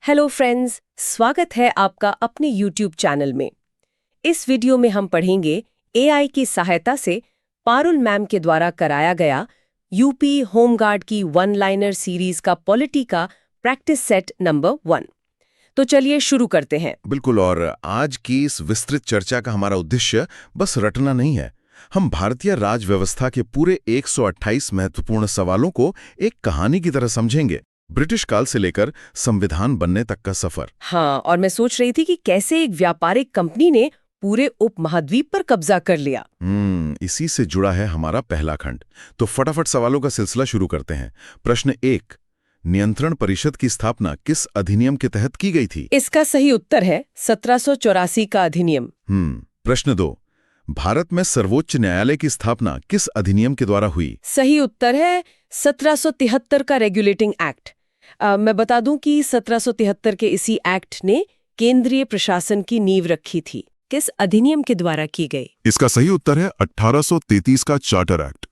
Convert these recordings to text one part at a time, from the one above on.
Hello friends, स्वागत है आपका अपने YouTube चैनल में। इस वीडियो में हम पढ़ेंगे एआई की सहायता से पारुल मैम के द्वारा कराया गया यूपी होमगार्ड की वन लाइनर सीरीज का पॉलिटी का प्रैक्टिस सेट नंबर 1। तो चलिए शुरू करते हैं। बिल्कुल। और आज की इस विस्तृत चर्चा का हमारा उद्देश्य बस रटना नहीं है। हम भारतीय राज व्यवस्था के पूरे 128 महत्वपूर्ण सवालों को एक कहानी की तरह समझेंगे। ब्रिटिश काल से लेकर संविधान बनने तक का सफर। हाँ, और मैं सोच रही थी कि कैसे एक व्यापारिक कंपनी ने पूरे उपमहाद्वीप पर कब्जा कर लिया। इसी से जुड़ा है हमारा पहला खंड। तो फटाफट सवालों का सिलसिला शुरू करते हैं। प्रश्न 1, नियंत्रण परिषद की स्थापना किस अधिनियम के तहत की गई थी? इसका सही उत्तर है 1784 का अधिनियम। प्रश्न 2, भारत में सर्वोच्च न्यायालय की स्थापना किस अधिनियम के द्वारा हुई? सही उत्तर है 1773 का रेगुलेटिंग एक्ट। मैं बता दूं कि 1773 के इसी एक्ट ने केंद्रीय प्रशासन की नींव रखी थी। किस अधिनियम के द्वारा की गई? इसका सही उत्तर है 1833 का चार्टर एक्ट।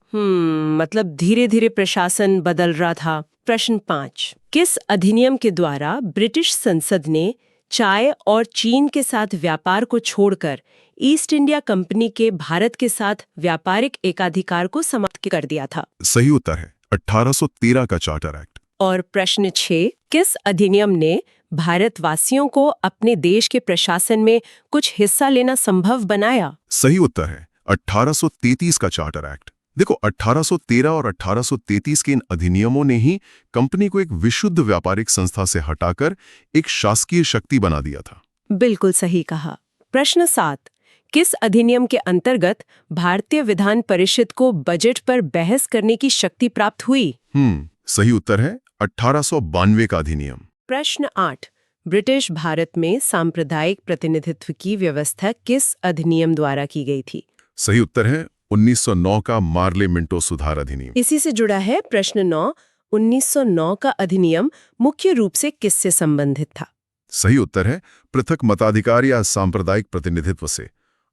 मतलब धीरे धीरे प्रशासन बदल रहा था। प्रश्न 5, किस अधिनियम के द्वारा ब्रिटिश संसद ने चाय और चीन के साथ व्यापार को छोड़कर ईस्ट इंडिया कंपनी के भारत के साथ व्यापारिक एकाधिकार को समाप्त कर दिया था? सही उत्तर है 1813 का चार्टर एक्ट। और प्रश्न 6, किस अधिनियम ने भारतवासियों को अपने देश के प्रशासन में कुछ हिस्सा लेना संभव बनाया? सही उत्तर है 1833 का चार्टर एक्ट। देखो, 1813 और 1833 के इन अधिनियमों ने ही कंपनी को एक विशुद्ध व्यापारिक संस्था से हटाकर एक शासकीय शक्ति बना दिया था। बिल्कुल सही कहा। प्रश्न 7, किस अधिनियम के अंतर्गत भारतीय विधान परिषद को बजट पर बहस करने की शक्ति प्राप्त हुई? सही उत्तर है 1892 का अधिनियम। प्रश्न 8, ब्रिटिश भारत में सांप्रदायिक प्रतिनिधित्व की व्यवस्था किस अधिनियम द्वारा की गई थी? सही उत्तर है 1909 का मार्ले मिंटो सुधार अधिनियम। इसी से जुड़ा है प्रश्न 9, 1909 का अधिनियम मुख्य रूप से किससे संबंधित था? सही उत्तर है पृथक मताधिकार या सांप्रदायिक प्रतिनिधित्व से।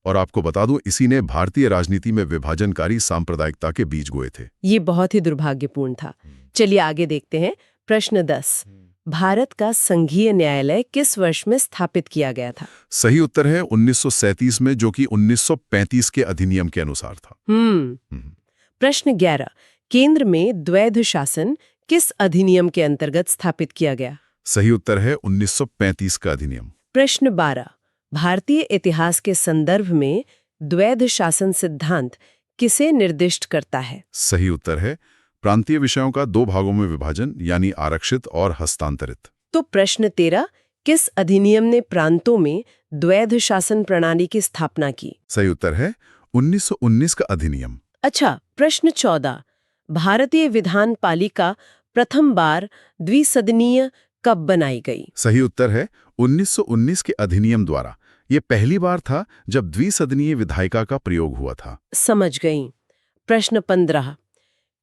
और आपको बता दूं, इसी ने भारतीय राजनीति में विभाजनकारी सांप्रदायिकता के बीज बोए थे। ये बहुत ही दुर्भाग्यपूर्ण था। चलिए आगे देखते हैं। प्रश्न 10, भारत का संघीय न्यायालय किस वर्ष में स्थापित किया गया था? सही उत्तर है 1937 में, जो कि 1935 के अधिनियम के अनुसार था। प्रश्न 11, केंद्र में द्वैध शासन किस अधिनियम के अंतर्गत स्थापित किया गया? सही उत्तर है 1935 का अधिनियम। प्रश्न 12, भारतीय इतिहास के संदर्भ में द्वैध शासन सिद्धांत किसे निर्दिष्ट करता है? सही उत्तर है प्रांतीय विषयों का 2 भागों में विभाजन, यानी आरक्षित और हस्तांतरित। तो प्रश्न 13, किस अधिनियम ने प्रांतों में द्वैध शासन प्रणाली की स्थापना की? सही उत्तर है 1919 का अधिनियम। अच्छा, प्रश्न 14, भारतीय विधान पालिका प्रथम बार द्विसदनीय कब बनाई गई? सही उत्तर है 1919 के अधिनियम द्वारा। यह पहली बार था जब द्विसदनीय विधायिका का प्रयोग हुआ था। समझ गई। प्रश्न 15,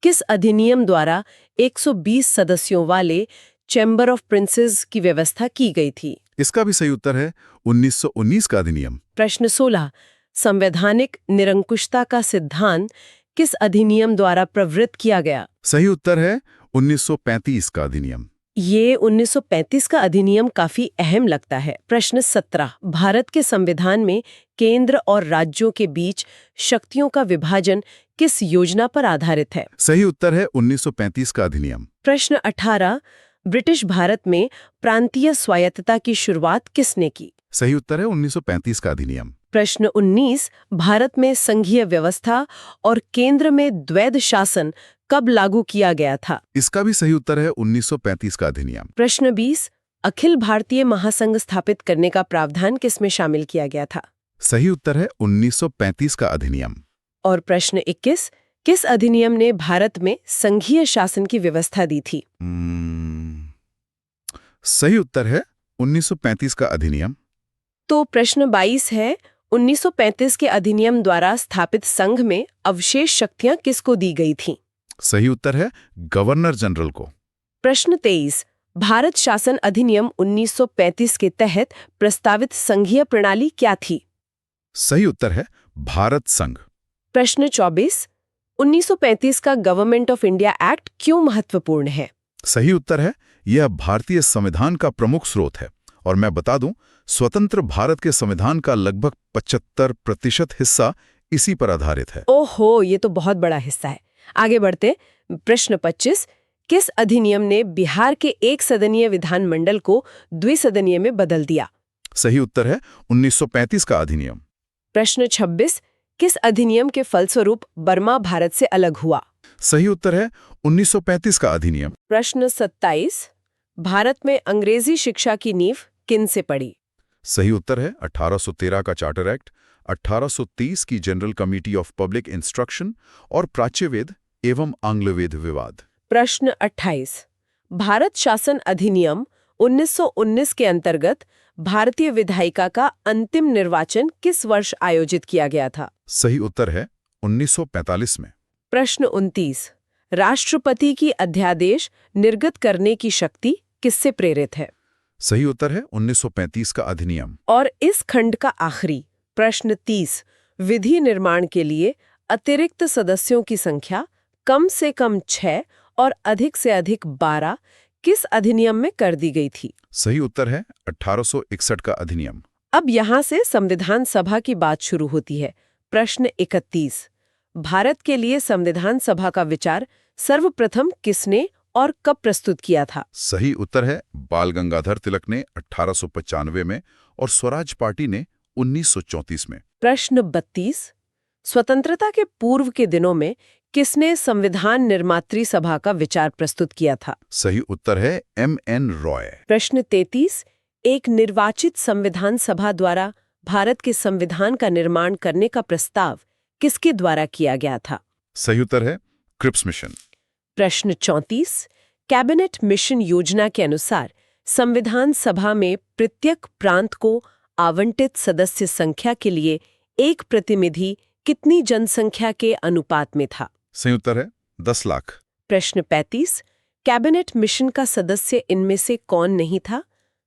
किस अधिनियम द्वारा 120 सदस्यों वाले चैम्बर ऑफ प्रिंसेस की व्यवस्था की गई थी? इसका भी सही उत्तर है 1919 का अधिनियम। प्रश्न 16, संवैधानिक निरंकुशता का सिद्धांत किस अधिनियम द्वारा प्रवृत्त किया गया? सही उत्तर है 1935 का अधिनियम। ये 1935 का अधिनियम काफी अहम लगता है। प्रश्न 17, भारत के संविधान में केंद्र और राज्यों के बीच शक्तियों का विभाजन किस योजना पर आधारित है? सही उत्तर है 1935 का अधिनियम। प्रश्न 18, ब्रिटिश भारत में प्रांतीय स्वायत्तता की शुरुआत किसने की? सही उत्तर है 1935 का अधिनियम। प्रश्न 19, भारत में संघीय व्यवस्था और केंद्र में द्वैध शासन कब लागू किया गया था? इसका भी सही उत्तर है 1935 का अधिनियम। प्रश्न 20, अखिल भारतीय महासंघ स्थापित करने का प्रावधान किसमें शामिल किया गया था? सही उत्तर है 1935 का अधिनियम। और प्रश्न 21, किस अधिनियम ने भारत में संघीय शासन की व्यवस्था दी थी? सही उत्तर है 1935 का अधिनियम। तो प्रश्न 22 है, 1935 के अधिनियम द्वारा स्थापित संघ में अवशेष शक्तियां किसको दी गई थीं? सही उत्तर है गवर्नर जनरल को। प्रश्न 23, भारत शासन अधिनियम 1935 के तहत प्रस्तावित संघीय प्रणाली क्या थी? सही उत्तर है भारत संघ। प्रश्न 24, 1935 का गवर्नमेंट ऑफ इंडिया एक्ट क्यों महत्वपूर्ण है? सही उत्तर है यह भारतीय संविधान का प्रमुख स्रोत है और मैं बता दूं, स्वतंत्र भारत के संविधान का लगभग 75% हिस्सा इसी पर आधारित है। ओहो, ये तो बहुत बड़ा हिस्सा है। आगे बढ़ते। प्रश्न 25, किस अधिनियम ने बिहार के एक सदनीय विधानमंडल को द्विसदनीय में बदल दिया? सही उत्तर है 1935 का अधिनियम। प्रश्न 26, किस अधिनियम के फलस्वरूप बर्मा भारत से अलग हुआ? सही उत्तर है 1935 का अधिनियम। प्रश्न 27, भारत में अंग्रेजी शिक्षा की नींव किन से पड़ी? सही उत्तर है 1813 का चार्टर एक्ट, 1830 की general committee of public instruction और प्राच्यवेद एवं आंग्लवेद विवाद। प्रश्न 28, भारत शासन अधिनियम 1919 के अंतर्गत भारतीय विधायिका का अंतिम निर्वाचन किस वर्ष आयोजित किया गया था? सही उत्तर है 1945 में। प्रश्न 29, राष्ट्रपति की अध्यादेश निर्गत करने की शक्ति किससे प्रेरित है? सही उत्तर है 1935 का अधिनियम। और इस खंड का आखिरी प्रश्न 30, विधि निर्माण के लिए अतिरिक्त सदस्यों की संख्या कम से कम 6 और अधिक से अधिक 12 किस अधिनियम में कर दी गई थी? सही उत्तर है 1861 का अधिनियम। अब यहाँ से संविधान सभा की बात शुरू होती है। प्रश्न 31, भारत के लिए संविधान सभा का विचार सर्वप्रथम किसने और कब प्रस्तुत किया था? सही उत्तर है बाल गंगाधर तिलक ने 1895 में और स्वराज पार्टी ने 1934 में। प्रश्न 32, स्वतंत्रता के पूर्व के दिनों में किसने संविधान निर्मात्री सभा का विचार प्रस्तुत किया था? सही उत्तर है M.N. रॉय। प्रश्न 33, एक निर्वाचित संविधान सभा द्वारा भारत के संविधान का निर्माण करने का प्रस्ताव किसके द्वारा किया गया था? सही उत्तर है क्रिप्स मिशन। प्रश्न 34, कैबिनेट मिशन योजना के अनुसार संविधान सभा में प्रत्येक प्रांत को आवंटित सदस्य संख्या के लिए एक प्रतिनिधि कितनी जनसंख्या के अनुपात में था? सही उत्तर है 10 लाख। प्रश्न 35, कैबिनेट मिशन का सदस्य इनमें से कौन नहीं था?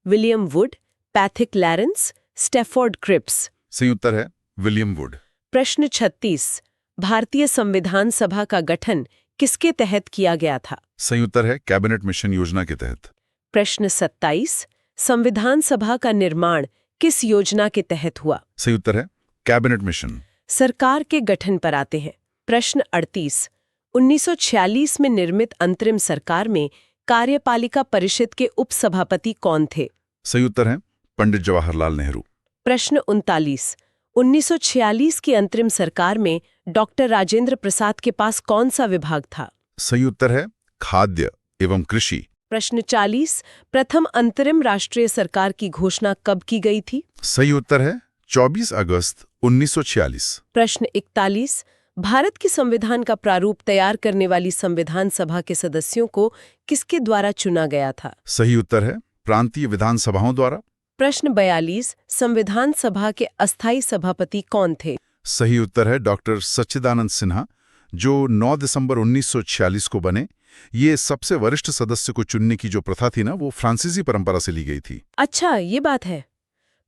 William Wood, Pethick Lawrence, Stafford Cripps. सही उत्तर है विलियम वुड। प्रश्न 36, भारतीय संविधान सभा का गठन किसके तहत किया गया था? सही उत्तर है कैबिनेट मिशन योजना के तहत। प्रश्न 27, संविधान सभा का निर्माण किस योजना के तहत हुआ? सही उत्तर है कैबिनेट मिशन। सरकार के गठन पर आते हैं। प्रश्न 38, 1946 में निर्मित अंतरिम सरकार में कार्यपालिका परिषद के उपसभापति कौन थे? सही उत्तर है पंडित जवाहरलाल नेहरू। प्रश्न 39, 1946 की अंतरिम सरकार में डॉक्टर राजेंद्र प्रसाद के पास कौन सा विभाग था? सही उत्तर है खाद्य एवं कृषि। प्रश्न 40, प्रथम अंतरिम राष्ट्रीय सरकार की घोषणा कब की गई थी? सही उत्तर है 24 अगस्त 1946। प्रश्न 41, भारत के संविधान का प्रारूप तैयार करने वाली संविधान सभा के सदस्यों को किसके द्वारा चुना गया था? सही उत्तर है प्रांतीय विधानसभाओं द्वारा। प्रश्न 42, संविधान सभा के अस्थायी सभापति कौन थे? सही उत्तर है डॉक्टर सच्चिदानंद सिन्हा, जो 9 दिसंबर 1946 को बने। ये सबसे वरिष्ठ सदस्य को चुनने की जो प्रथा थी ना, वो फ्रांसीसी परंपरा से ली गई थी। अच्छा, ये बात है।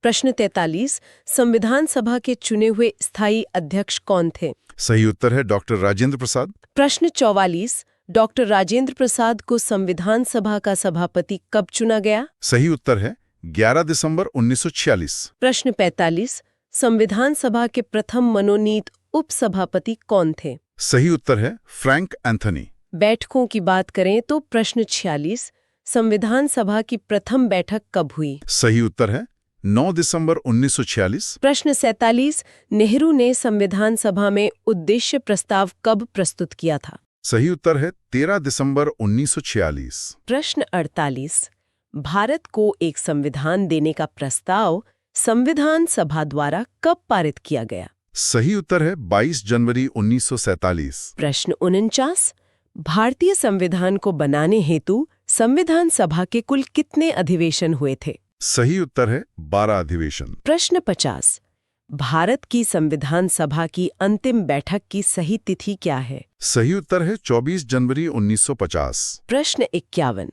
प्रश्न 43, संविधान सभा के चुने हुए स्थायी अध्यक्ष कौन थे? सही उत्तर है डॉक्टर राजेंद्र प्रसाद। प्रश्न 44, डॉक्टर राजेंद्र प्रसाद को संविधान सभा का सभापति कब चुना गया? सही उत्तर है 11 दिसंबर 1946। प्रश्न 45, संविधान सभा के प्रथम मनोनीत उपसभापति कौन थे? सही उत्तर है फ्रैंक एंथनी। बैठकों की बात करें तो प्रश्न 46, संविधान सभा की प्रथम बैठक कब हुई? सही उत्तर है 9 दिसंबर 1946। प्रश्न 47, नेहरू ने संविधान सभा में उद्देश्य प्रस्ताव कब प्रस्तुत किया था? सही उत्तर है 13 दिसंबर 1946। प्रश्न 48, भारत को एक संविधान देने का प्रस्ताव संविधान सभा द्वारा कब पारित किया गया? सही उत्तर है 22 जनवरी 1947। प्रश्न 49, भारतीय संविधान को बनाने हेतु संविधान सभा के कुल कितने अधिवेशन हुए थे? सही उत्तर है 12 अधिवेशन। प्रश्न 50, भारत की संविधान सभा की अंतिम बैठक की सही तिथि क्या है? सही उत्तर है 24 जनवरी 1950। प्रश्न 51,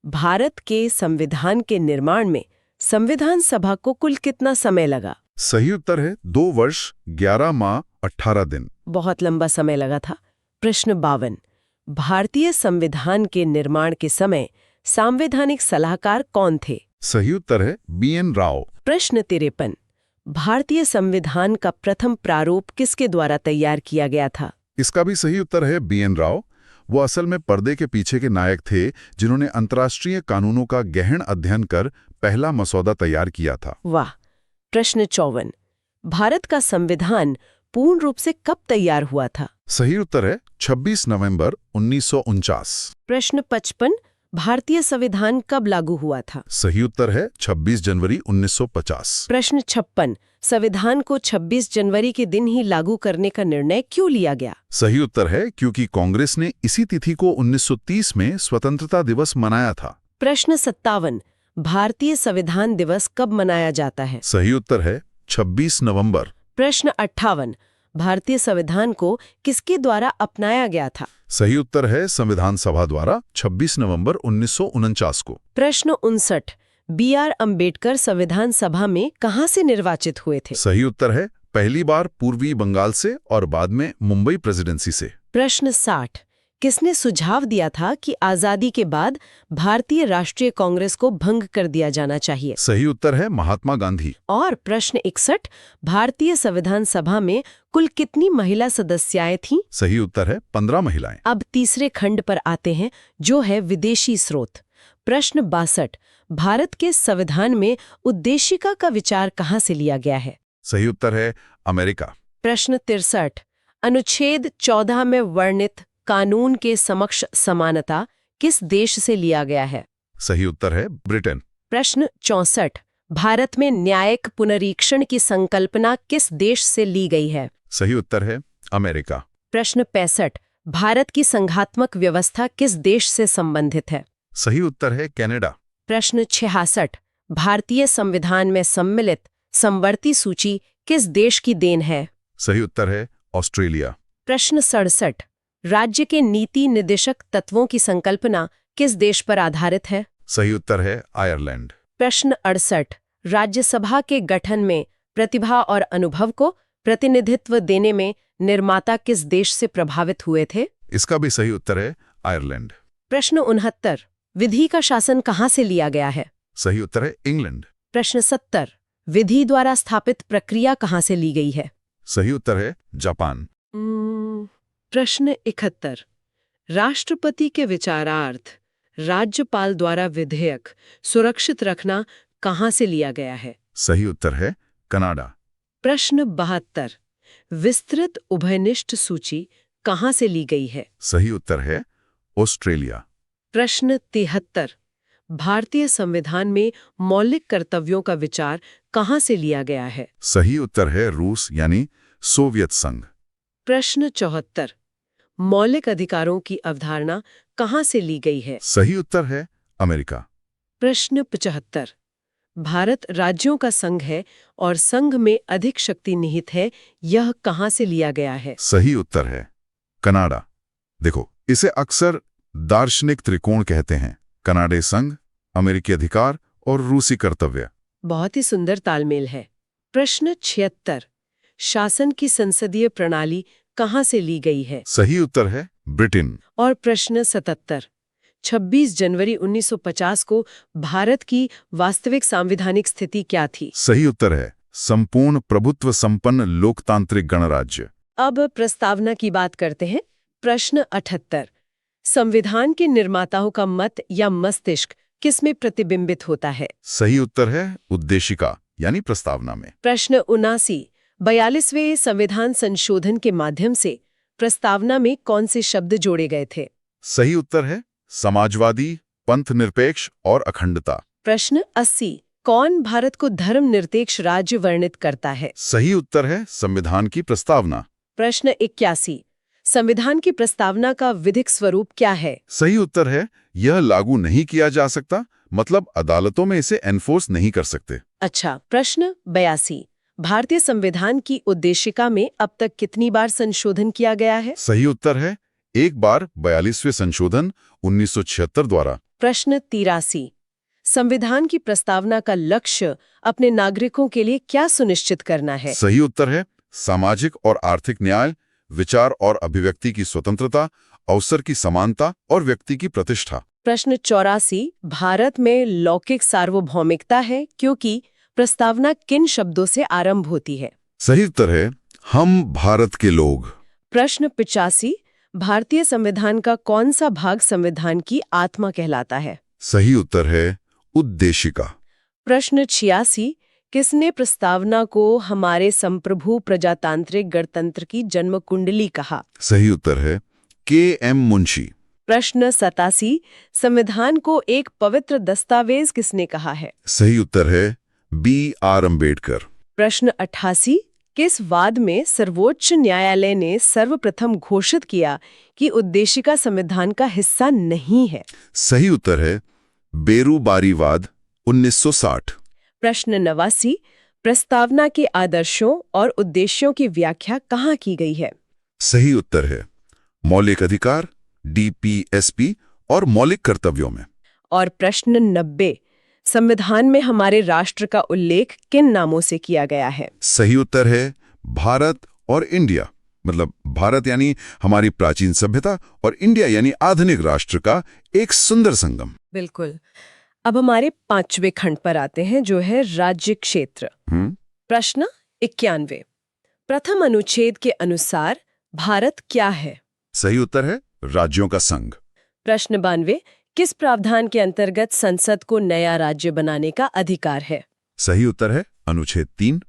भारत के संविधान के निर्माण में संविधान सभा को कुल कितना समय लगा? सही उत्तर है 2 वर्ष 11 माह 18 दिन। बहुत लंबा समय लगा था। प्रश्न 52, भारतीय संविधान के निर्माण के समय संवैधानिक सलाहकार कौन थे? सही उत्तर है BN राव। प्रश्न 53। भारतीय संविधान का प्रथम प्रारूप किसके द्वारा तैयार किया गया था? इसका भी सही उत्तर है BN राव। वो असल में पर्दे के पीछे के नायक थे जिन्होंने अंतर्राष्ट्रीय कानूनों का गहन अध्ययन कर पहला मसौदा तैयार किया था। वाह। प्रश्न 54। भारत का संविधान पूर्ण रूप से कब तैयार हुआ था? सही उत्तर है 26 नवंबर 1949। प्रश्न 55। भारतीय संविधान कब लागू हुआ था? सही उत्तर है 26 जनवरी 1950। प्रश्न 56। संविधान को 26 जनवरी के दिन ही लागू करने का निर्णय क्यों लिया गया? सही उत्तर है क्योंकि कांग्रेस ने इसी तिथि को 1930 में स्वतंत्रता दिवस मनाया था। प्रश्न 57। भारतीय संविधान दिवस कब मनाया जाता है? सही उत्तर है 26 नवंबर। प्रश्न 58। भारतीय संविधान को किसके द्वारा अपनाया गया था? सही उत्तर है संविधान सभा द्वारा 26 नवंबर 1949 को। प्रश्न 59। BR अंबेडकर संविधान सभा में कहां से निर्वाचित हुए थे? सही उत्तर है पहली बार पूर्वी बंगाल से और बाद में मुंबई प्रेसिडेंसी से। प्रश्न 60। किसने सुझाव दिया था कि आजादी के बाद भारतीय राष्ट्रीय कांग्रेस को भंग कर दिया जाना चाहिए? सही उत्तर है महात्मा गांधी। और प्रश्न 61। भारतीय संविधान सभा में कुल कितनी महिला सदस्याएं थीं? सही उत्तर है 15 महिलाएं। अब तीसरे खंड पर आते हैं, जो है विदेशी स्रोत। प्रश्न 62। भारत के संविधान में उद्देशिका का विचार कहां से लिया गया है? सही उत्तर है अमेरिका। प्रश्न 63। अनुच्छेद 14 में वर्णित कानून के समक्ष समानता किस देश से लिया गया है? सही उत्तर है ब्रिटेन। प्रश्न 64। भारत में न्यायिक पुनरीक्षण की संकल्पना किस देश से ली गई है? सही उत्तर है अमेरिका। प्रश्न 65। भारत की संघात्मक व्यवस्था किस देश से संबंधित है? सही उत्तर है कनाडा। प्रश्न 66। भारतीय संविधान में सम्मिलित समवर्ती सूची किस देश की देन है? सही उत्तर है ऑस्ट्रेलिया। प्रश्न 67। राज्य के नीति निर्देशक तत्वों की संकल्पना किस देश पर आधारित है? सही उत्तर है आयरलैंड। प्रश्न 68। राज्यसभा के गठन में प्रतिभा और अनुभव को प्रतिनिधित्व देने में निर्माता किस देश से प्रभावित हुए थे? इसका भी सही उत्तर है आयरलैंड। प्रश्न 69। विधि का शासन कहां से लिया गया है? सही उत्तर है इंग्लैंड। प्रश्न 70। विधि द्वारा स्थापित प्रक्रिया कहां से ली गई है? सही उत्तर है जापान। प्रश्न 71। राष्ट्रपति के विचारार्थ राज्यपाल द्वारा विधेयक सुरक्षित रखना कहां से लिया गया है? सही उत्तर है कनाडा। प्रश्न 72। विस्तृत उभयनिष्ठ सूची कहां से ली गई है? सही उत्तर है ऑस्ट्रेलिया। प्रश्न 73। भारतीय संविधान में मौलिक कर्तव्यों का विचार कहां से लिया गया है? सही उत्तर है रूस यानी सोवियत संघ। प्रश्न 74। मौलिक अधिकारों की अवधारणा कहां से ली गई है? सही उत्तर है अमेरिका। प्रश्न 75। भारत राज्यों का संघ है और संघ में अधिक शक्ति निहित है, यह कहां से लिया गया है? सही उत्तर है कनाडा। देखो, इसे अक्सर दार्शनिक त्रिकोण कहते हैं। कनाडा संघ, अमेरिकी अधिकार और रूसी कर्तव्य। बहुत ही सुंदर तालमेल है। प्रश्न 76। शासन की संसदीय प्रणाली कहां से ली गई है? सही उत्तर है ब्रिटेन। और प्रश्न 77। 26 जनवरी 1950 को भारत की वास्तविक संवैधानिक स्थिति क्या थी? सही उत्तर है संपूर्ण प्रभुत्व संपन्न लोकतांत्रिक गणराज्य। अब प्रस्तावना की बात करते हैं। प्रश्न 78। संविधान के निर्माताओं का मत या मस्तिष्क किसमें प्रतिबिंबित होता है? सही उत्तर है उद्देशिका यानी प्रस्तावना में। प्रश्न 79। 42वें संविधान संशोधन के माध्यम से प्रस्तावना में कौन से शब्द जोड़े गए थे? सही उत्तर है समाजवादी, पंथ निरपेक्ष और अखंडता। प्रश्न 80। कौन भारत को धर्मनिरपेक्ष राज्य वर्णित करता है? सही उत्तर है संविधान की प्रस्तावना। प्रश्न 81। संविधान की प्रस्तावना का विधिक स्वरूप क्या है? सही उत्तर है यह लागू नहीं किया जा सकता, मतलब अदालतों में इसे एनफोर्स नहीं कर सकते। अच्छा। प्रश्न 82। भारतीय संविधान की उद्देशिका में अब तक कितनी बार संशोधन किया गया है? सही उत्तर है एक बार 42वें संशोधन 1976 द्वारा। प्रश्न 83। संविधान की प्रस्तावना का लक्ष्य अपने नागरिकों के लिए क्या सुनिश्चित करना है? सही उत्तर है सामाजिक और आर्थिक न्याय, विचार और अभिव्यक्ति की स्वतंत्रता, अवसर की समानता और व्यक्ति की प्रतिष्ठा। प्रश्न 84, भारत में लौकिक सार्वभौमिकता है क्योंकि प्रस्तावना किन शब्दों से आरंभ होती है? सही उत्तर है हम भारत के लोग। प्रश्न 85, भारतीय संविधान का कौन सा भाग संविधान की आत्मा कहलाता है? सही उत्तर है उद्देशिका। प्रश्न 86, किसने प्रस्तावना को हमारे संप्रभु प्रजातांत्रिक गणतंत्र की जन्म कुंडली कहा? सही उत्तर है के.एम. मुंशी। प्रश्न 87, संविधान को एक पवित्र दस्तावेज किसने कहा है? सही उत्तर है बी.आर. अम्बेडकर। प्रश्न 88, किस वाद में सर्वोच्च न्यायालय ने सर्वप्रथम घोषित किया कि उद्देशिका संविधान का हिस्सा नहीं है? सही उत्तर है बेरूबारीवाद 1960। प्रश्न 89, प्रस्तावना के आदर्शों और उद्देश्यों की व्याख्या कहाँ की गई है? सही उत्तर है मौलिक अधिकार, डीपीएसपी और मौलिक कर्तव्यों में। और प्रश्न 90, संविधान में हमारे राष्ट्र का उल्लेख किन नामों से किया गया है? सही उत्तर है भारत और इंडिया। मतलब भारत यानी हमारी प्राचीन सभ्यता और इंडिया यानी आधुनिक राष्ट्र का एक सुंदर संगम। बिल्कुल। अब हमारे 5वें खंड पर आते हैं, जो है राज्य क्षेत्र। प्रश्न 91, प्रथम अनुच्छेद के अनुसार भारत क्या है? सही उत्तर है राज्यों का संघ। प्रश्न 92, किस प्रावधान के अंतर्गत संसद को नया राज्य बनाने का अधिकार है? सही उत्तर है अनुच्छेद 3।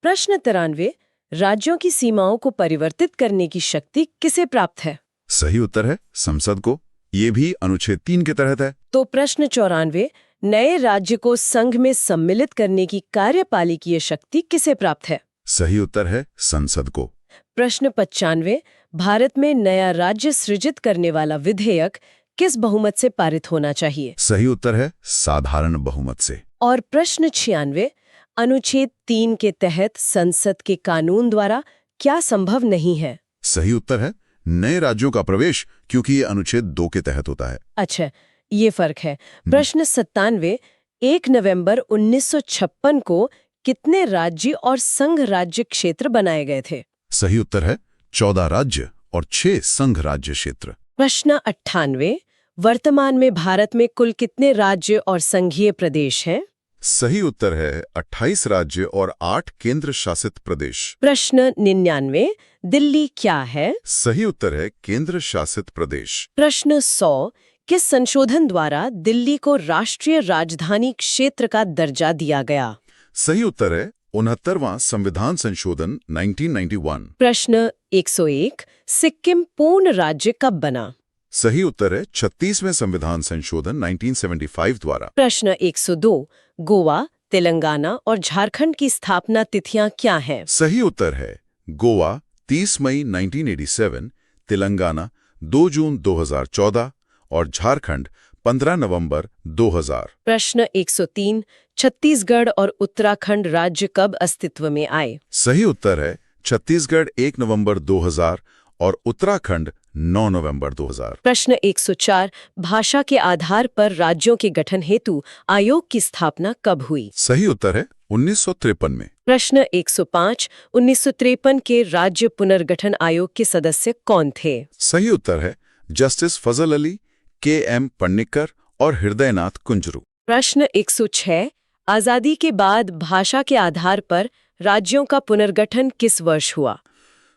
प्रश्न 93, राज्यों की सीमाओं को परिवर्तित करने की शक्ति किसे प्राप्त है? सही उत्तर है संसद को। ये भी अनुच्छेद 3 के तहत है। तो प्रश्न 94, नए राज्य को संघ में सम्मिलित करने की कार्यपालिकीय शक्ति किसे प्राप्त है? सही उत्तर है संसद को। प्रश्न 95, भारत में नया राज्य सृजित करने वाला विधेयक किस बहुमत से पारित होना चाहिए? सही उत्तर है साधारण बहुमत से। और प्रश्न 96, अनुच्छेद 3 के तहत संसद के कानून द्वारा क्या संभव नहीं है? सही उत्तर है नए राज्यों का प्रवेश, क्योंकि ये अनुच्छेद 2 के तहत होता है। अच्छा, ये फर्क है। प्रश्न 97, 1 नवंबर 1956 को कितने राज्य और संघ राज्य क्षेत्र बनाए गए थे? सही उत्तर है 14 राज्य और 6 संघ राज्य क्षेत्र। प्रश्न 98, वर्तमान में भारत में कुल कितने राज्य और संघीय प्रदेश हैं? सही उत्तर है 28 राज्य और 8 केंद्र शासित प्रदेश। प्रश्न 99, दिल्ली क्या है? सही उत्तर है केंद्र शासित प्रदेश। प्रश्न 100, किस संशोधन द्वारा दिल्ली को राष्ट्रीय राजधानी क्षेत्र का दर्जा दिया गया? सही उत्तर है 69वां संविधान संशोधन 1991। प्रश्न 101, सिक्किम पूर्ण राज्य कब बना? सही उत्तर है 36वें संविधान संशोधन 1975 द्वारा। प्रश्न 102, गोवा, तेलंगाना और झारखंड की स्थापना तिथियां क्या हैं? सही उत्तर है गोवा 30 मई 1987, तेलंगाना 2 जून 2014 और झारखंड 15 नवंबर 2000। प्रश्न 103, छत्तीसगढ़ और उत्तराखंड राज्य कब अस्तित्व में आए? सही उत्तर है छत्तीसगढ़ 1 नवंबर 2000 और उत्तराखंड 9 नवंबर 2000। प्रश्न 104, भाषा के आधार पर राज्यों के गठन हेतु आयोग की स्थापना कब हुई? सही उत्तर है 1953 में। प्रश्न 105, 1953 के राज्य पुनर्गठन आयोग के सदस्य कौन थे? सही उत्तर है जस्टिस फजल अली, के.एम. पन्निकर और हृदयनाथ कुंजरू। प्रश्न 106, आजादी के बाद भाषा के आधार पर राज्यों का पुनर्गठन किस वर्ष हुआ?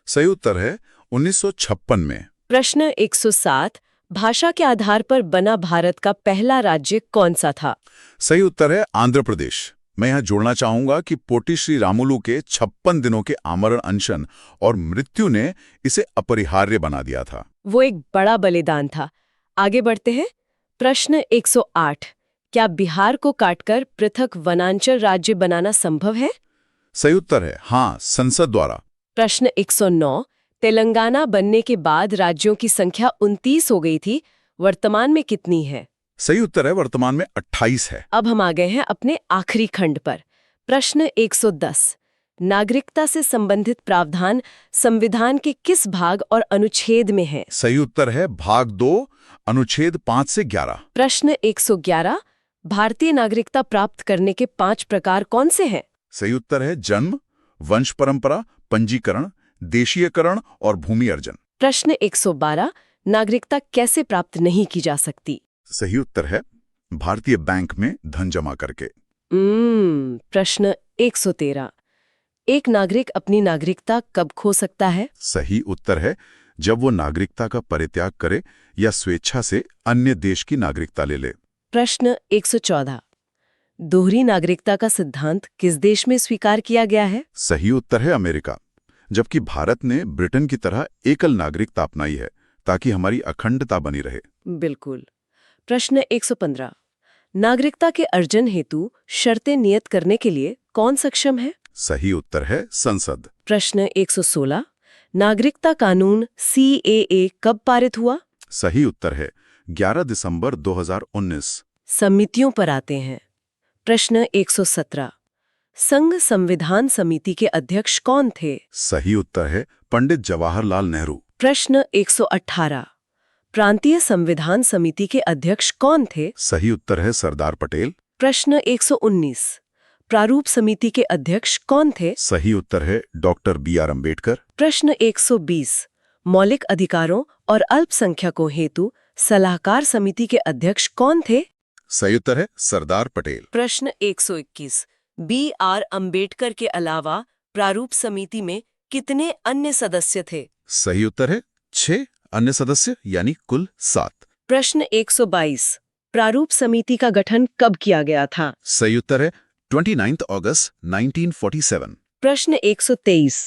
सही उत्तर है 1956 में। प्रश्न 107, भाषा के आधार पर बना भारत का पहला राज्य कौन सा था? सही उत्तर है आंध्र प्रदेश। मैं यहाँ जोड़ना चाहूंगा कि पोटी श्री रामुलु के 56 दिनों के आमरण अनशन और मृत्यु ने इसे अपरिहार्य बना दिया था। वो एक बड़ा बलिदान था। आगे बढ़ते हैं। प्रश्न 108, क्या बिहार को काटकर पृथक वनांचल राज्य बनाना संभव है? सही उत्तर है हाँ, संसद द्वारा। प्रश्न 109, तेलंगाना बनने के बाद राज्यों की संख्या 29 हो गई थी, वर्तमान में कितनी है? सही उत्तर है वर्तमान में 28 है। अब हम आ गए हैं अपने आखिरी खंड पर। प्रश्न 110, नागरिकता से संबंधित प्रावधान संविधान के किस भाग और अनुच्छेद में है? सही उत्तर है भाग 2, अनुच्छेद 5 से 11। प्रश्न 111, भारतीय नागरिकता प्राप्त करने के 5 प्रकार कौन से हैं? सही उत्तर है जन्म, वंश परंपरा, पंजीकरण, देशीयकरण और भूमि अर्जन। प्रश्न 112, नागरिकता कैसे प्राप्त नहीं की जा सकती? सही उत्तर है भारतीय बैंक में धन जमा करके। प्रश्न 113। एक नागरिक अपनी नागरिकता कब खो सकता है? सही उत्तर है जब वो नागरिकता का परित्याग करे या स्वेच्छा से अन्य देश की नागरिकता ले ले। प्रश्न 114। दोहरी नागरिकता का सिद्धांत किस देश में स्वीकार किया गया है? सही उत्तर है अमेरिका, जबकि भारत ने ब्रिटेन की तरह एकल नागरिकता अपनाई है ताकि हमारी अखंडता बनी रहे। बिल्कुल। प्रश्न 115। नागरिकता के अर्जन हेतु शर्तें नियत करने के लिए कौन सक्षम है? सही उत्तर है संसद। प्रश्न 116। नागरिकता कानून CAA कब पारित हुआ? सही उत्तर है 11 दिसंबर 2019। समितियों पर आते हैं। प्रश्न 117। संघ संविधान समिति के अध्यक्ष कौन थे? सही उत्तर है पंडित जवाहरलाल नेहरू। प्रश्न 118। प्रांतीय संविधान समिति के अध्यक्ष कौन थे? सही उत्तर है सरदार पटेल। प्रश्न 119। प्रारूप समिति के अध्यक्ष कौन थे? सही उत्तर है डॉक्टर BR अम्बेडकर। प्रश्न 120। मौलिक अधिकारों और अल्पसंख्यकों हेतु सलाहकार समिति के अध्यक्ष कौन थे? सही उत्तर है सरदार पटेल। प्रश्न 121। BR अम्बेडकर के अलावा प्रारूप समिति में कितने अन्य सदस्य थे? सही उत्तर है 6 अन्य सदस्य यानी कुल 7। प्रश्न 122। प्रारूप समिति का गठन कब किया गया था? सही उत्तर है 29 अगस्त 1947। प्रश्न 123।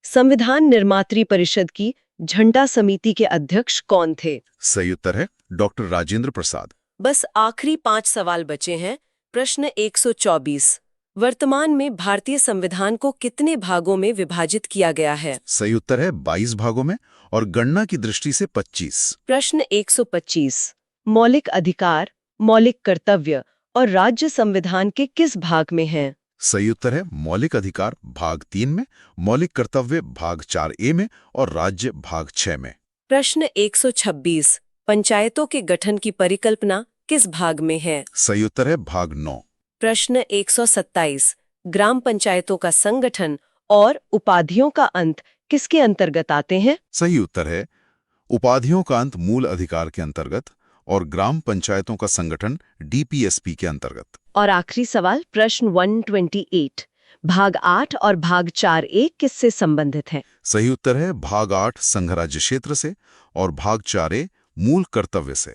संविधान निर्मात्री परिषद की झंडा समिति के अध्यक्ष कौन थे? सही उत्तर है डॉक्टर राजेंद्र प्रसाद। बस आखिरी 5 सवाल बचे हैं। प्रश्न 124। वर्तमान में भारतीय संविधान को कितने भागों में विभाजित किया गया है? सही उत्तर है 22 भागों में और गणना की दृष्टि से 25। प्रश्न 125। मौलिक अधिकार, मौलिक कर्तव्य और राज्य संविधान के किस भाग में हैं? सही उत्तर है मौलिक अधिकार भाग 3 में, मौलिक कर्तव्य भाग 4A में और राज्य भाग 6 में। प्रश्न 126। पंचायतों के गठन की परिकल्पना किस भाग में है? सही उत्तर है भाग 9। प्रश्न 127। ग्राम पंचायतों का संगठन और उपाधियों का अंत किसके अंतर्गत आते हैं? सही उत्तर है उपाधियों का अंत मूल अधिकार के अंतर्गत और ग्राम पंचायतों का संगठन DPSP के अंतर्गत। और आखिरी सवाल प्रश्न 128। भाग 8 और भाग 4A किससे संबंधित हैं? सही उत्तर है भाग 8 संघ राज्य क्षेत्र से और भाग 4A मूल कर्तव्य से।